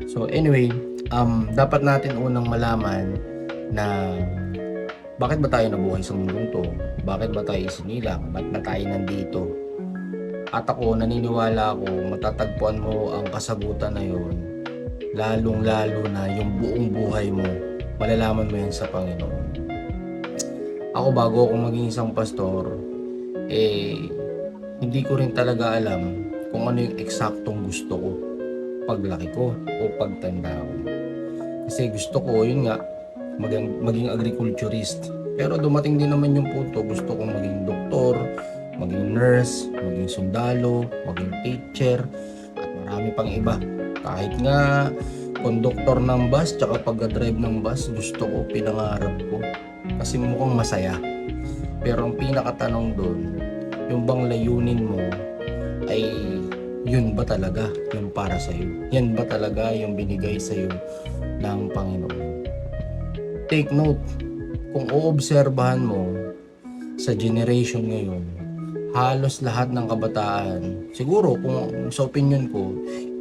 So anyway, dapat natin unang malaman na bakit ba tayo nabuhay sa mundong to? Bakit ba tayo isinilang? Ba't ba tayo nandito? At ako, naniniwala ako, matatagpuan mo ang kasagutan na yon, lalong-lalo na yung buong buhay mo, malalaman mo yan sa Panginoon. Ako, bago ako maging isang pastor, hindi ko rin talaga alam kung ano yung eksaktong gusto ko paglaki ko o pagtanda ko. Kasi gusto ko, yun nga, maging agriculturist. Pero dumating din naman yung punto, gusto kong maging doktor, maging nurse, maging sundalo, maging teacher, at marami pang iba. Kahit nga konduktor ng bus, tsaka pag-drive ng bus, gusto ko, pinangarap ko. Kasi mukhang masaya. Pero ang pinakatanong doon, yung bang layunin mo ay yun ba talaga yung para sa'yo? Yan ba talaga yung binigay sa'yo ng Panginoon? Take note, kung oobserbahan mo sa generation ngayon, halos lahat ng kabataan, siguro kung sa opinion ko,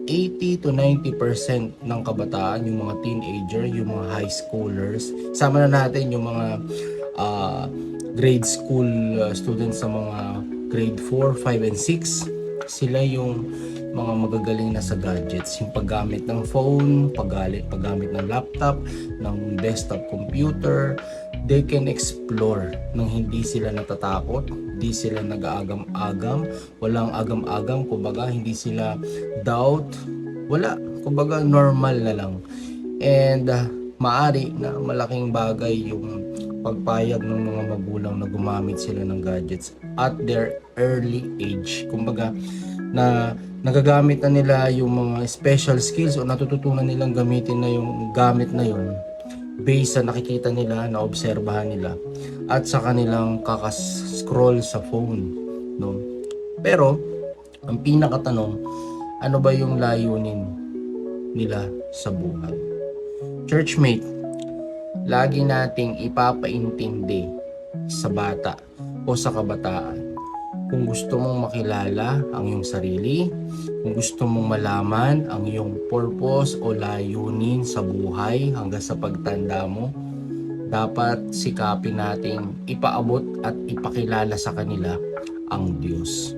80 to 90% ng kabataan, yung mga teenager, yung mga high schoolers, sama na natin yung mga grade school students sa mga grade 4, 5, and 6, sila yung mga magagaling na sa gadgets, yung paggamit ng phone, paggamit ng laptop, ng desktop computer. They can explore nang hindi sila natatakot, hindi sila nag-aagam-agam, walang agam-agam, kumbaga hindi sila doubt, wala, kumbaga normal na lang. And maari na malaking bagay yung pagpayag ng mga magulang na gumamit sila ng gadgets at their early age. Kumbaga na nagagamit na nila yung mga special skills o natututunan nilang gamitin na yung gamit na yun based sa nakikita nila, na obserbahan nila at sa kanilang kakas-scroll sa phone, no? Pero ang pinakatanong, ano ba yung layunin nila sa buhay? Churchmate, lagi nating ipapaintindi sa bata o sa kabataan, kung gusto mong makilala ang iyong sarili, kung gusto mong malaman ang iyong purpose o layunin sa buhay hanggang sa pagtanda mo, dapat sikapin nating ipaabot at ipakilala sa kanila ang Diyos.